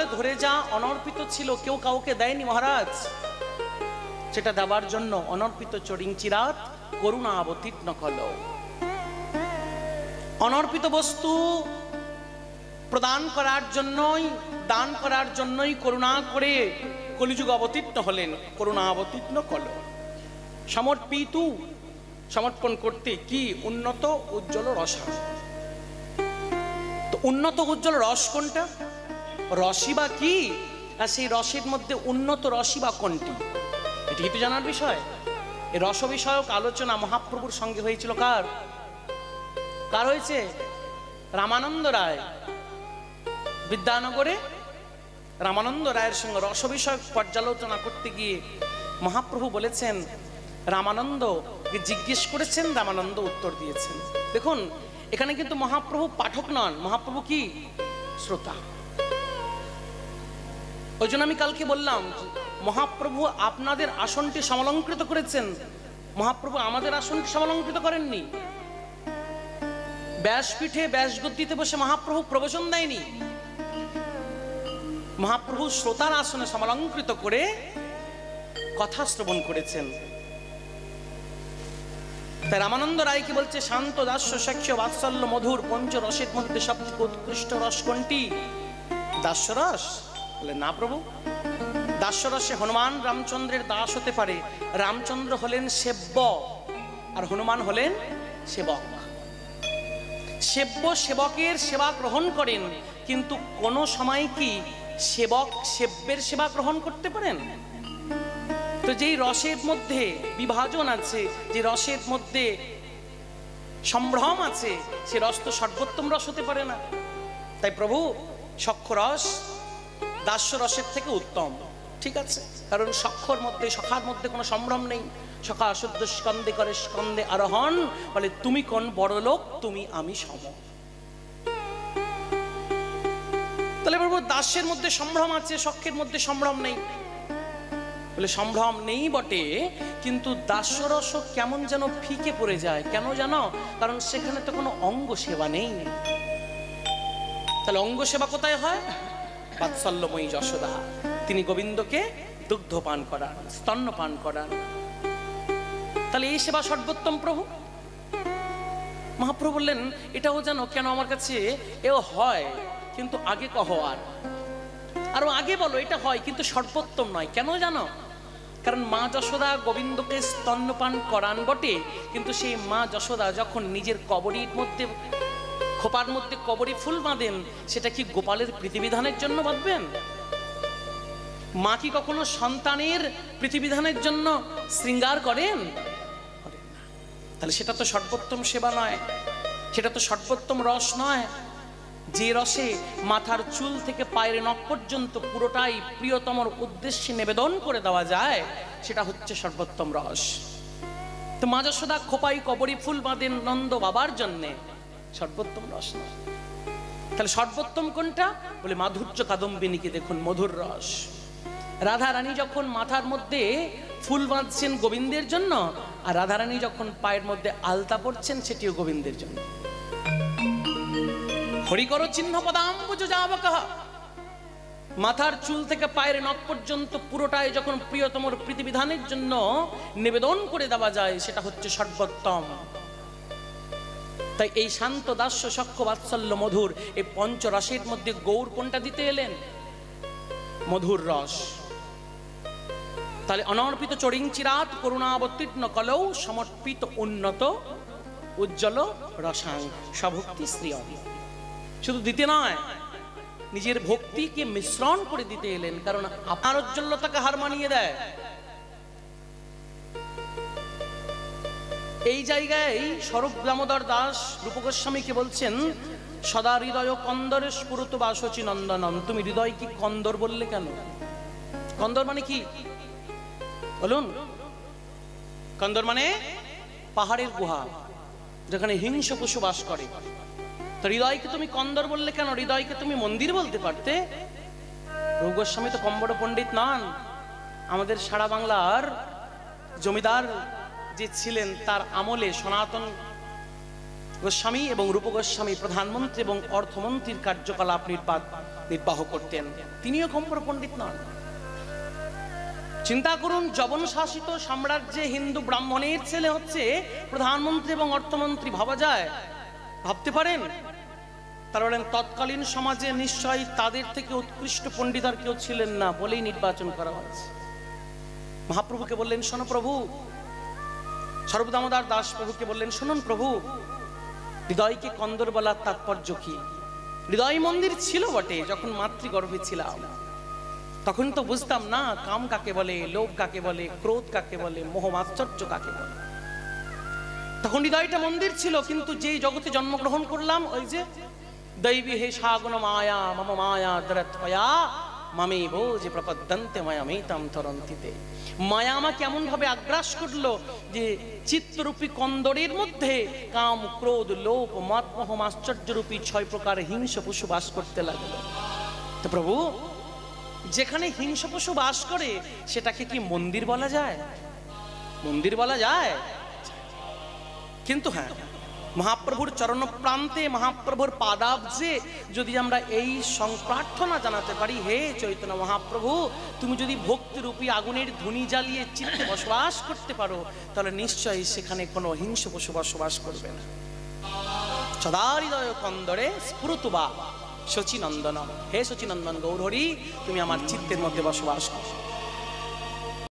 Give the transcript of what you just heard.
চিরকাল ধরে যা অনর্পিত ছিল কেউ কাউকে দেয়নি মহারাজ, সেটা দেওয়ার জন্য অনর্পিত চরিং চিরাত করুণা অবতীর্ণ কল। অনর্পিত বস্তু প্রদান করার জন্যই, দান করার জন্যই করুণা করে কলিযুগ অবতীর্ণ হলেন, করুণা অবতীর্ণ কল। সমর্পিতু, সমর্পণ করতে কি? উন্নত উজ্জ্বল রসা। তো উন্নত উজ্জ্বল রস কোনটা? রসই বা কি? আর সেই রসের মধ্যে উন্নত রসই বা কোনটি? এটি তো জানার বিষয়। এই রস বিষয়ক আলোচনা মহাপ্রভুর সঙ্গে হয়েছিল কার? কার হয়েছে? রামানন্দ রায়। বিদ্যানগরে রামানন্দ রায়ের সঙ্গে রস বিষয়ক পর্যালোচনা করতে গিয়ে মহাপ্রভু বলেছেন, রামানন্দকে জিজ্ঞেস করেছেন, রামানন্দ উত্তর দিয়েছেন। দেখুন, এখানে কিন্তু মহাপ্রভু পাঠক নন, মহাপ্রভু কি? শ্রোতা। ওই জন্য আমি কালকে বললাম, মহাপ্রভু আপনাদের আসনটি সমলঙ্কৃত করেছেন, মহাপ্রভু আমাদের আসনটি সমলঙ্কৃত করেননি। ব্যাসপীঠে ব্যাসগদ্দিতে বসে মহাপ্রভু প্রবচন দেয়নি, মহাপ্রভু শ্রোতার আসনে সমলঙ্কৃত করে কথা শ্রবণ করেছেন। তাই রামানন্দ রায় কি বলছে? শান্ত দাস্য সখ্য বাৎসল্য মধুর পঞ্চ রসের মধ্যে সবথেকে উৎকৃষ্ট রস কোনটি? দাস্যরস। বলে না প্রভু, দাস্যরসে হনুমান রামচন্দ্রের দাস হতে পারে, রামচন্দ্র হলেন সেব্য আর হনুমান হলেন সেবক। সেব্য সেবকের সেবা গ্রহণ করেন, কিন্তু কোন সময় কি সেবক সেব্যের সেবা গ্রহণ করতে পারেন? তো যেই রসের মধ্যে বিভাজন আছে, যে রসের মধ্যে সম্ভ্রম আছে, সে রস তো সর্বোত্তম রস হতে পারে না। তাই প্রভু সখ্য রস দাস্য রসের থেকে উত্তম, ঠিক আছে? কারণ সখ্যর মধ্যে, সখার মধ্যে কোনো সম্ভ্রম নেই। সখা শুদ্ধ স্কন্দে করে স্কন্দে আরোহণ, বলে তুমি কোন বড় লোক, তুমি আমি সম। তাহলে প্রভু দাস্যের মধ্যে সম্ভ্রম আছে, সখ্যের মধ্যে সম্ভ্রম নেই। বলে সম্ভ্রম নেই বটে, কিন্তু দাস্যরস কেমন যেন ফিকে পড়ে যায়। কেন জানো? কারণ সেখানে তো কোনো অঙ্গ সেবা নেই। তাহলে অঙ্গ সেবা কোথায় হয়? বাৎসল্যময়ী যশোদা, তিনি গোবিন্দকে দুগ্ধ পান করান, স্তন্য পান করান। তাহলে এই সেবা সর্বোত্তম প্রভু। মহাপ্রভু বললেন, এটাও জানো কেন আমার কাছে এও হয়, কিন্তু আগে কহ আরো আগে বলো, এটা হয় কিন্তু সর্বোত্তম নয়। কেন জানো? কারণ মা যশোদা গোবিন্দকে স্তন্যপান করান বটে, কিন্তু সেই মা যশোদা যখন নিজের কবরীর মধ্যে, খোপার মধ্যে কবরী ফুল বাঁধেন, সেটা কি গোপালের প্রীতিবিধানের জন্য বাঁধবেন? মা কি কখনো সন্তানের প্রীতিবিধানের জন্য শৃঙ্গার করেন? তাহলে সেটা তো সর্বোত্তম সেবা নয়, সেটা তো সর্বোত্তম রস নয়। যে রসে মাথার চুল থেকে পায়ের নখ পর্যন্ত পুরোটাই প্রিয়তমর উদ্দেশ্যে নিবেদন করে দেওয়া যায়, সেটা হচ্ছে সর্বোত্তম রস। তো মা যশোদা খোপাই কবরী ফুল বাঁধেন নন্দ বাবার জন্যে, সর্বোত্তম রস নয়। তাহলে সর্বোত্তম কোনটা? বলে মাধুর্য কাদম্বিনীকে দেখুন, মধুর রস। রাধা রানী যখন মাথার মধ্যে ফুল বাঁধছেন গোবিন্দের জন্য, আর রাধা রানী যখন পায়ের মধ্যে আলতা পড়ছেন, সেটিও গোবিন্দের জন্য। হরিকর চিহ্ন পদাম্বুজ যাবকঃ, মাথার চুল থেকে পায়ের নখ পর্যন্ত পুরোটাই যখন প্রিয়তমর প্রীতিবিধানের জন্য নিবেদন করে দেওয়া যায়, সেটা হচ্ছে সর্বোত্তম। তাই এই শান্ত দাস্য সখ্য বাৎসল্য মধুর এই পঞ্চরসের মধ্যে গৌর কোনটা দিতে এলেন? মধুর রস। তাহলে অনর্পিত চরিং চিরাত করুণাবতীর্ণ কলৌ সমর্পিত উন্নত উজ্জ্বল রসাং সভক্তি শ্রিয়ং। শুধু দিতে নয়, নিজের ভক্তিকে মিশ্রণ করে দিতে এলেন, কারণ আপনার উজ্জ্বলতাকে হার মানিয়ে দেয়। এই জায়গায় স্বরূপ দামোদর দাস রূপ গোস্বামীকে বলছেন, সদা হৃদয় কন্দরে স্ফুরত বাসচি নন্দনম। তুমি হৃদয় কি কন্দর বললে কেন? কন্দর মানে কি বলুন? কন্দর মানে পাহাড়ের গুহা, যেখানে হিংস্র পশু বাস করে। তো হৃদয়কে তুমি কন্দর বললে কেন? হৃদয়কে তুমি মন্দির বলতে পারতে। রূপ গোস্বামী তো কম বড় পণ্ডিত নন। আমাদের সারা বাংলার জমিদার যে ছিলেন, তার আমলে সনাতন গোস্বামী এবং রূপ গোস্বামী প্রধানমন্ত্রী এবং অর্থমন্ত্রীর কার্যকলাপ নির্বাহ করতেন। তিনিও কম্পর পণ্ডিত নন। চিন্তা করুন, যবন শাসিত সাম্রাজ্যে হিন্দু ব্রাহ্মণের ছেলে হচ্ছে প্রধানমন্ত্রী এবং অর্থমন্ত্রী, ভাবা যায়? ভাবতে পারেন? তারা বলেন তৎকালীন সমাজে নিশ্চয়ই তাদের থেকে উৎকৃষ্ট পণ্ডিত আর কেউ ছিলেন না বলেই নির্বাচন করা হয়েছে। মহাপ্রভুকে বললেন, শোনো প্রভু। সর্বদামোদার দাস প্রভুকে বললেন, শুনুন প্রভু, হৃদয়কে কন্দর বলার তাৎপর্য কি? হৃদয় মন্দির ছিল বটে, যখন মাতৃগর্ভে ছিলাম তখন তো বুঝতাম না কাম কাকে বলে, লোভ কাকে বলে, ক্রোধ কাকে বলে, মোহ মাশ্চর্য কাকে বলে। তখন হৃদয়টা মন্দির ছিল, কিন্তু যেই জগতে জন্মগ্রহণ করলাম, ওই যে দৈবী হে সাগুণ মায়া মম মায়া দরত্বয়া মামে বো যে প্রপদ্যন্তে মায়ামেতাম তরন্তিতে। মায়া আমাকে এমন ভাবে আগ্রাস করলো যে চিত্তরূপী কন্দরের মধ্যে কাম, ক্রোধ, লোভ, মদ, মোহ, আশ্চর্যরূপী 6 প্রকার হিংস্র পশু বাস করতে লাগলো। তো প্রভু, যেখানে হিংস্র পশু বাস করে সেটাকে কি মন্দির বলা যায়? মন্দির বলা যায়? কিন্তু হ্যাঁ, মহাপ্রভুর চরণ প্রান্তে, মহাপ্রভুর পাদাব্জে যদি আমরা এই সংপ্রার্থনা জানাতে পারি, হে চৈতন্য মহাপ্রভু, তুমি যদি ভক্তিরূপী আগুনের ধুনি জ্বালিয়ে চিত্তে বসবাস করতে পারো, তাহলে নিশ্চয়ই সেখানে কোনো হিংস্র পশু বসবাস করবে না। সদাহৃদয় কন্দরে স্ফুরতুবা শচীনন্দন, হে শচীনন্দন গৌরহরি, তুমি আমার চিত্তের মধ্যে বসবাস করো।